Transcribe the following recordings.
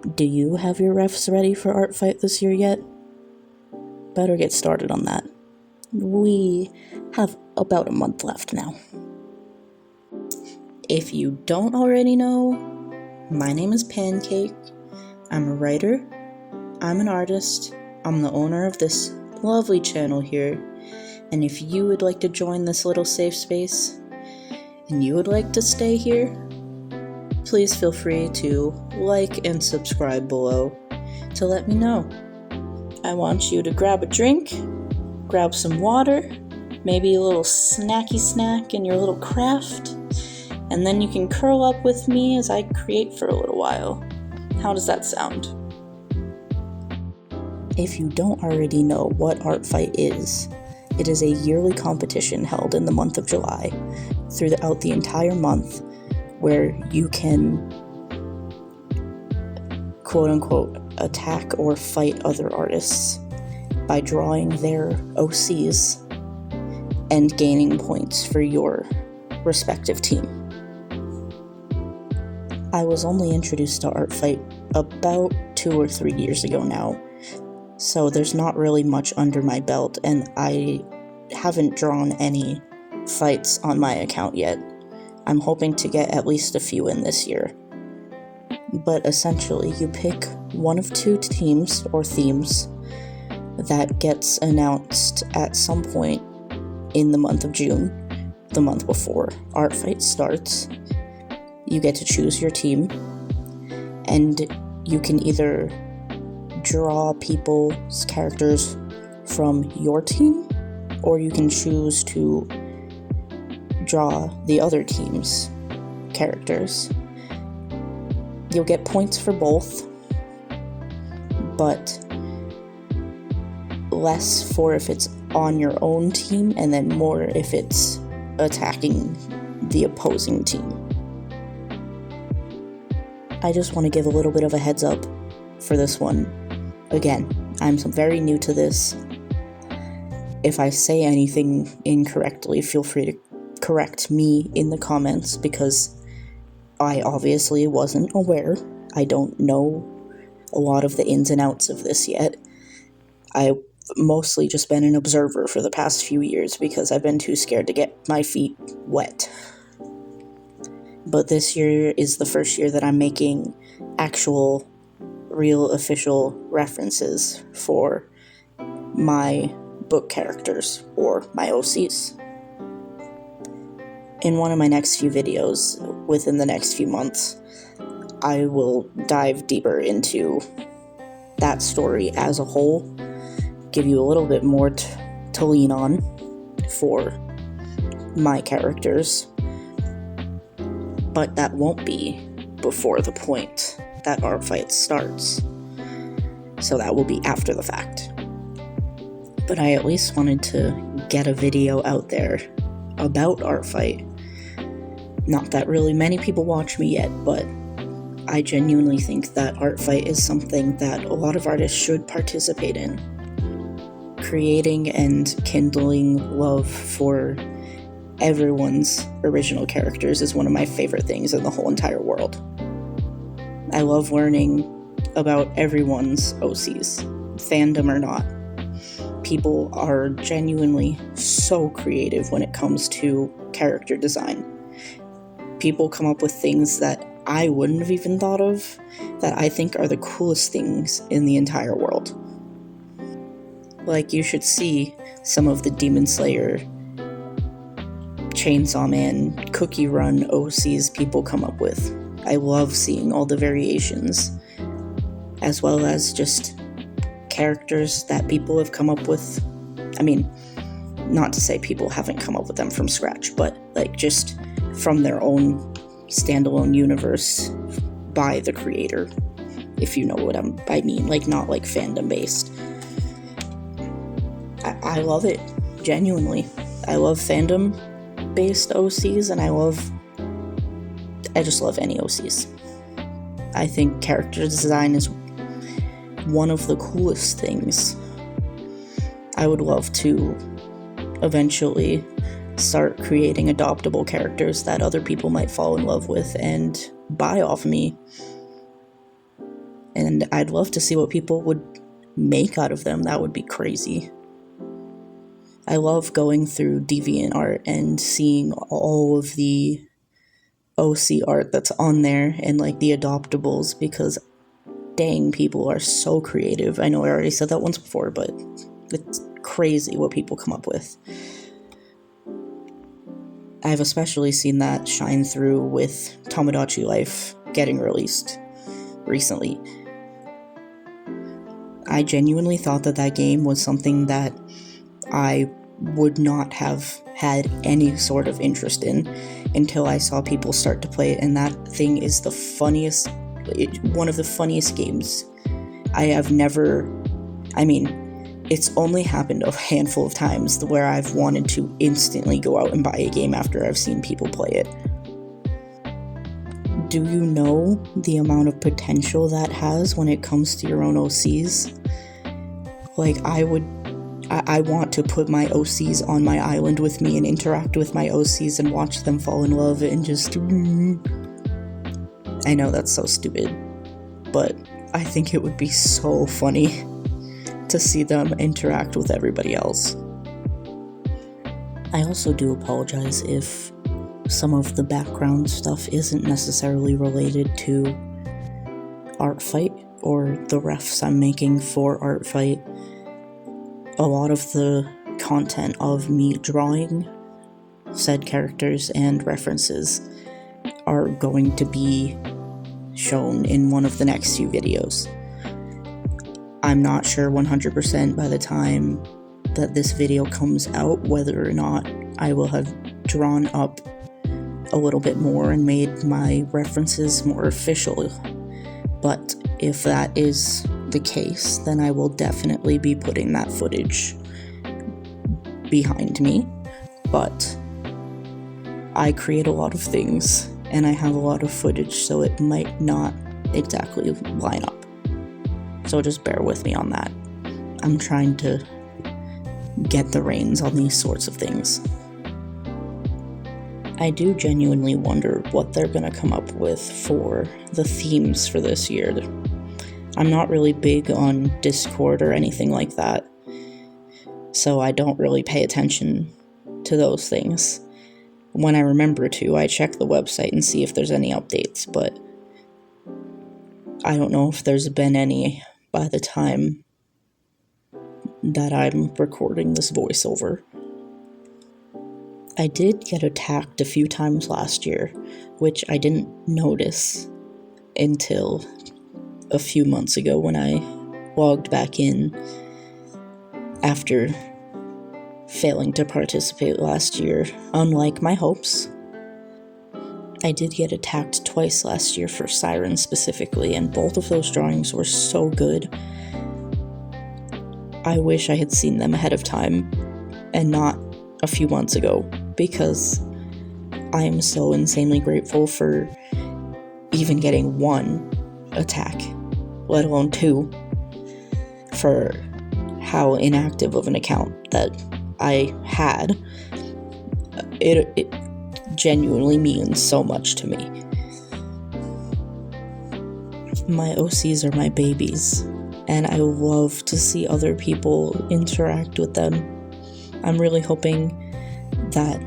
Do you have your refs ready for Art Fight this year yet? Better get started on that. We have about a month left now. If you don't already know, my name is Pancake. I'm a writer, I'm an artist, I'm the owner of this lovely channel here, and if you would like to join this little safe space, and you would like to stay here, please feel free to like and subscribe below to let me know. I want you to grab a drink, grab some water, maybe a little snacky snack in your little craft, and then you can curl up with me as I create for a little while. How does that sound? If you don't already know what Art Fight is, it is a yearly competition held in the month of July throughout the entire month where you can quote-unquote attack or fight other artists by drawing their OCs and gaining points for your respective team. I was only introduced to Art Fight about 2 or 3 years ago now, so there's not really much under my belt, and I haven't drawn any fights on my account yet. I'm hoping to get at least a few in this year. But essentially, you pick one of 2 teams or themes that gets announced at some point in the month of June, the month before Art Fight starts. You get to choose your team, and you can either draw people's characters from your team, or you can choose to draw the other team's characters. You'll get points for both, but less for if it's on your own team, and then more if it's attacking the opposing team. I just want to give a little bit of a heads up for this one. Again, I'm very new to this. If I say anything incorrectly, feel free to correct me in the comments, because I obviously wasn't aware. I don't know a lot of the ins and outs of this yet. I've mostly just been an observer for the past few years because I've been too scared to get my feet wet. But this year is the first year that I'm making actual, real, official references for my book characters, or my OCs. In one of my next few videos, within the next few months, I will dive deeper into that story as a whole, give you a little bit more to lean on for my characters. But that won't be before the point that Art Fight starts. So that will be after the fact. But I at least wanted to get a video out there about Art Fight. Not that really many people watch me yet, but I genuinely think that Art Fight is something that a lot of artists should participate in. Creating and kindling love for everyone's original characters is one of my favorite things in the whole entire world. I love learning about everyone's OCs, fandom or not. People are genuinely so creative when it comes to character design. People come up with things that I wouldn't have even thought of, that I think are the coolest things in the entire world. Like, you should see some of the Demon Slayer, Chainsaw Man, Cookie Run OCs people come up with. I love seeing all the variations, as well as just characters that people have come up with. I mean, not to say people haven't come up with them from scratch, but like just from their own standalone universe by the creator, if you know what I mean, like not like fandom based. I love it, genuinely. I love fandom based OCs, and I just love any OCs. I think character design is one of the coolest things. I would love to eventually start creating adoptable characters that other people might fall in love with and buy off me. and I'd love to see what people would make out of them. That would be crazy. I love going through DeviantArt and seeing all of the OC art that's on there and like the adoptables, because dang, people are so creative. I know I already said that once before, but it's crazy what people come up with. I've especially seen that shine through with Tomodachi Life getting released recently. I genuinely thought that game was something that I would not have had any sort of interest in until I saw people start to play it, and that thing is one of the funniest games I have never... it's only happened a handful of times where I've wanted to instantly go out and buy a game after I've seen people play it. Do you know the amount of potential that has when it comes to your own OCs? Like, I want to put my OCs on my island with me and interact with my OCs and watch them fall in love and just... I know that's so stupid, but I think it would be so funny to see them interact with everybody else. I also do apologize if some of the background stuff isn't necessarily related to Artfight or the refs I'm making for Artfight. A lot of the content of me drawing said characters and references are going to be shown in one of the next few videos. I'm not sure 100% by the time that this video comes out whether or not I will have drawn up a little bit more and made my references more official, but if that is the case, then I will definitely be putting that footage behind me. But I create a lot of things and I have a lot of footage, so it might not exactly line up. So just bear with me on that. I'm trying to get the reins on these sorts of things. I do genuinely wonder what they're going to come up with for the themes for this year. I'm not really big on Discord or anything like that, so I don't really pay attention to those things. When I remember to, I check the website and see if there's any updates, but I don't know if there's been any by the time that I'm recording this voiceover. I did get attacked a few times last year, which I didn't notice until a few months ago when I logged back in after failing to participate last year, unlike my hopes. I did get attacked twice last year for Siren specifically, and both of those drawings were so good. I wish I had seen them ahead of time and not a few months ago, because I am so insanely grateful for even getting one attack, let alone two, for how inactive of an account that I had. It genuinely means so much to me. My OCs are my babies, and I love to see other people interact with them. I'm really hoping that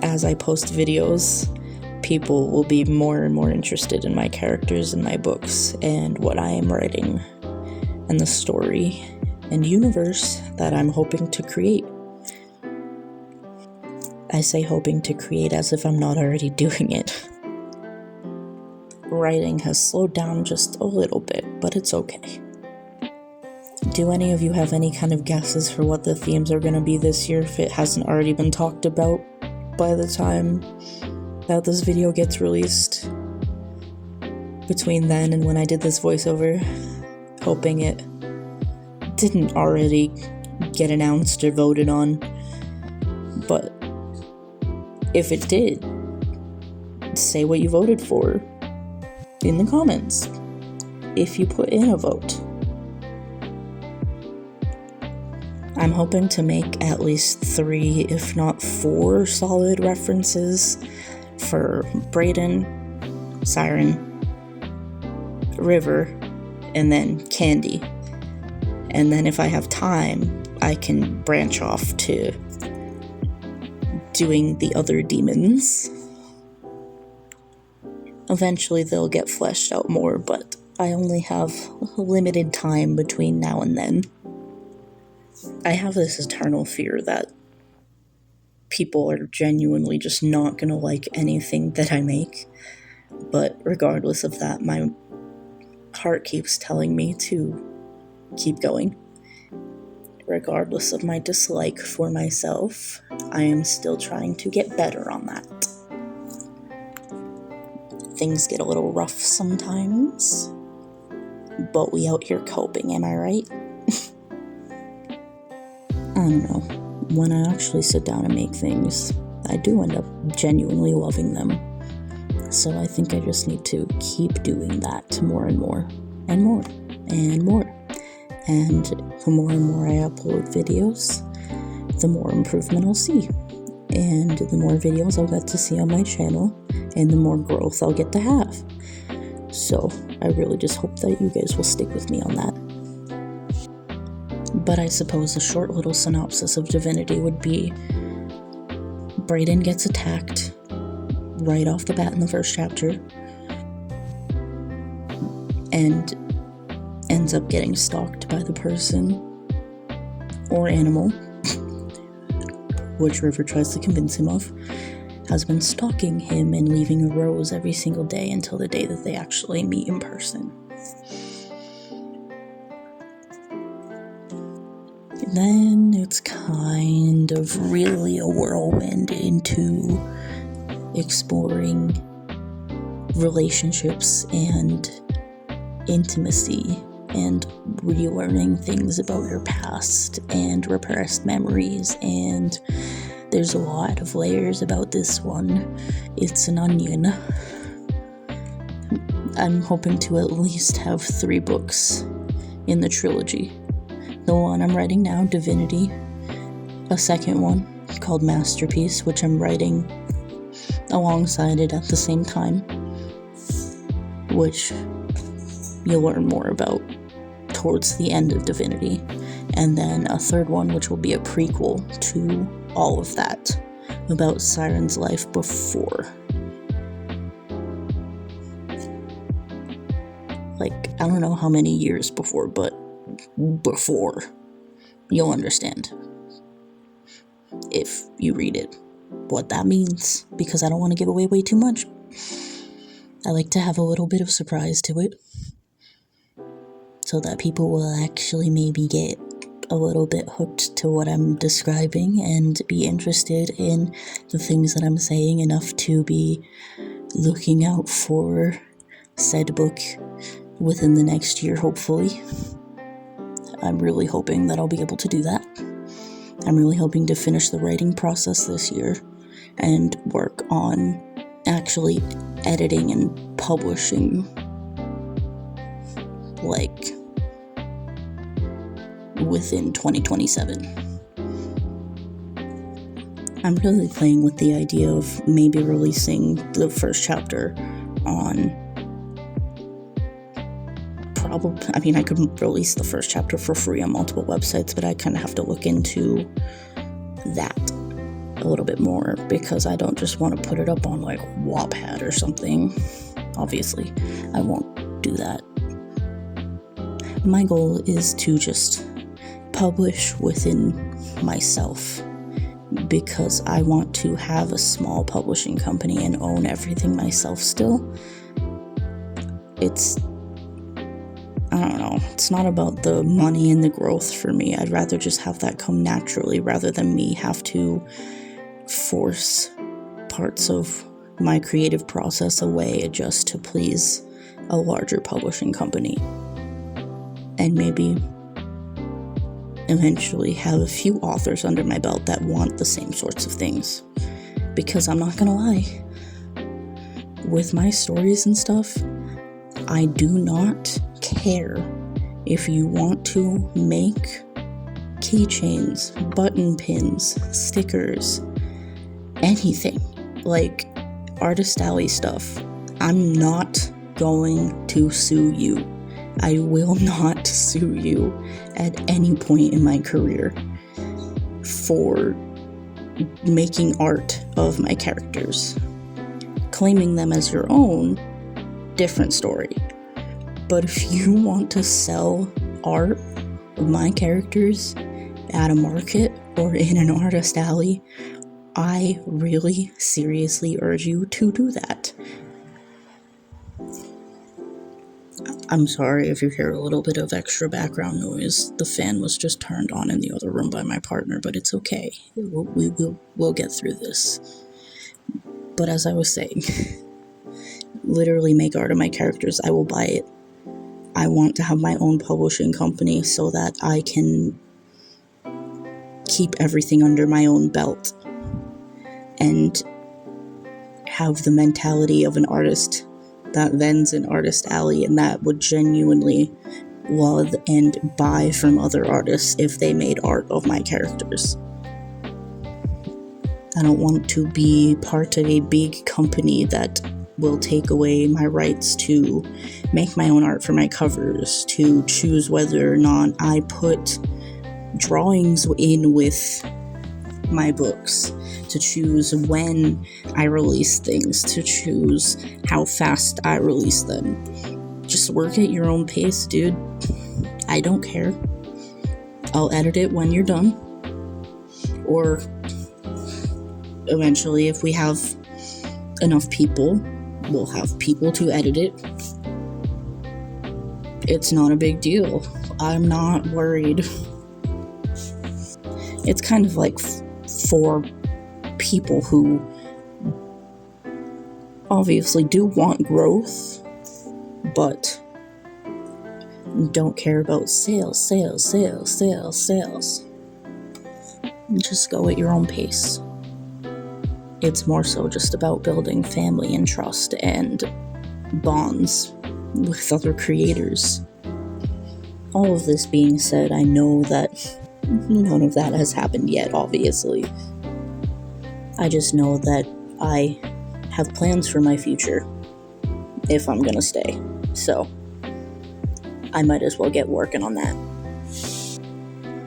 as I post videos, people will be more and more interested in my characters and my books and what I am writing and the story and universe that I'm hoping to create. I say hoping to create as if I'm not already doing it. Writing has slowed down just a little bit, but it's okay. Do any of you have any kind of guesses for what the themes are going to be this year, if it hasn't already been talked about by the time that this video gets released? Between then and when I did this voiceover, hoping it didn't already get announced or voted on, but if it did, say what you voted for in the comments if you put in a vote. I'm hoping to make at least 3, if not 4, solid references for Brayden, Siren, River, and then Candy. And then if I have time, I can branch off to doing the other demons. Eventually they'll get fleshed out more, but I only have limited time between now and then. I have this eternal fear that people are genuinely just not gonna like anything that I make. But regardless of that, my heart keeps telling me to keep going. Regardless of my dislike for myself, I am still trying to get better on that. Things get a little rough sometimes, but we out here coping, am I right? I don't know. When I actually sit down and make things, I do end up genuinely loving them. So I think I just need to keep doing that more and more, and more, and more. And the more and more I upload videos, the more improvement I'll see. And the more videos I'll get to see on my channel, and the more growth I'll get to have. So I really just hope that you guys will stick with me on that. But I suppose a short little synopsis of Divinity would be Brayden gets attacked right off the bat in the first chapter and ends up getting stalked by the person or animal, which River tries to convince him of, has been stalking him and leaving a rose every single day until the day that they actually meet in person. Then it's kind of really a whirlwind into exploring relationships and intimacy and relearning things about your past and repressed memories, and there's a lot of layers about this one. It's an onion. I'm hoping to at least have 3 books in the trilogy. The one I'm writing now, Divinity, a second one called Masterpiece, which I'm writing alongside it at the same time, which you'll learn more about towards the end of Divinity, and then a third one which will be a prequel to all of that, about Siren's life before. Like, I don't know how many years before, but before. You'll understand if you read it what that means, because I don't want to give away way too much. I like to have a little bit of surprise to it, so that people will actually maybe get a little bit hooked to what I'm describing and be interested in the things that I'm saying enough to be looking out for said book within the next year, hopefully. I'm really hoping that I'll be able to do that. I'm really hoping to finish the writing process this year and work on actually editing and publishing, like, within 2027. I'm really playing with the idea of maybe releasing the first chapter on I could release the first chapter for free on multiple websites, but I kind of have to look into that a little bit more, because I don't just want to put it up on like Wattpad or something. Obviously, I won't do that. My goal is to just publish within myself, because I want to have a small publishing company and own everything myself still. I don't know, it's not about the money and the growth for me. I'd rather just have that come naturally rather than me have to force parts of my creative process away just to please a larger publishing company. And maybe eventually have a few authors under my belt that want the same sorts of things. Because I'm not gonna lie, with my stories and stuff, I do not care if you want to make keychains, button pins, stickers, anything, like Artist Alley stuff. I'm not going to sue you. I will not sue you at any point in my career for making art of my characters. Claiming them as your own, different story. But if you want to sell art of my characters at a market or in an artist alley, I really seriously urge you to do that. I'm sorry if you hear a little bit of extra background noise. The fan was just turned on in the other room by my partner, but it's okay. We'll get through this. But as I was saying, literally make art of my characters. I will buy it. I want to have my own publishing company so that I can keep everything under my own belt and have the mentality of an artist that then's an artist alley and that would genuinely love and buy from other artists if they made art of my characters. I don't want to be part of a big company that will take away my rights to make my own art for my covers, to choose whether or not I put drawings in with my books, to choose when I release things, to choose how fast I release them. Just work at your own pace, dude. I don't care. I'll edit it when you're done. Or eventually, if we have enough people, we'll have people to edit it. It's not a big deal. I'm not worried. It's kind of like for people who obviously do want growth, but don't care about sales. Just go at your own pace. It's more so just about building family and trust and bonds with other creators. All of this being said, I know that none of that has happened yet, obviously. I just know that I have plans for my future if I'm gonna stay. So, I might as well get working on that.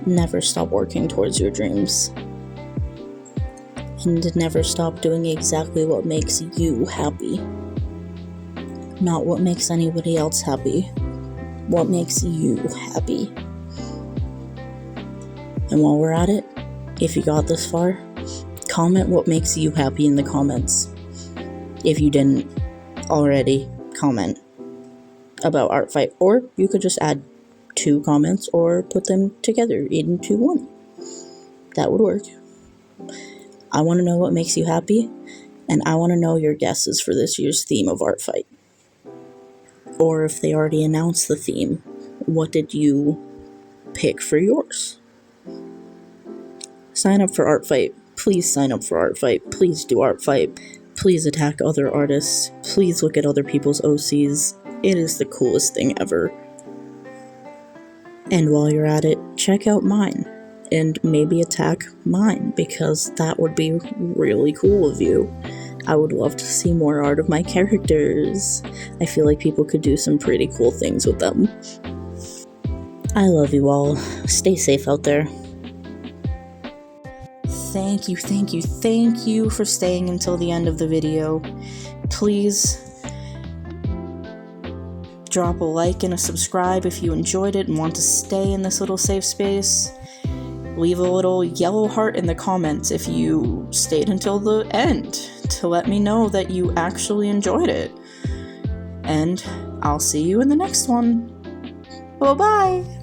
Never stop working towards your dreams. And never stop doing exactly what makes you happy. Not what makes anybody else happy. What makes you happy. And while we're at it, if you got this far, comment what makes you happy in the comments. If you didn't already comment about Artfight, or you could just add 2 comments or put them together into one. That would work. I want to know what makes you happy, and I want to know your guesses for this year's theme of Artfight. Or if they already announced the theme, what did you pick for yours? Sign up for Artfight. Please sign up for Artfight. Please do Artfight. Please attack other artists. Please look at other people's OCs. It is the coolest thing ever. And while you're at it, check out mine. And maybe attack mine, because that would be really cool of you. I would love to see more art of my characters. I feel like people could do some pretty cool things with them. I love you all. Stay safe out there. Thank you for staying until the end of the video. Please drop a like and a subscribe if you enjoyed it and want to stay in this little safe space. Leave a little yellow heart in the comments if you stayed until the end to let me know that you actually enjoyed it. And I'll see you in the next one. Bye-bye!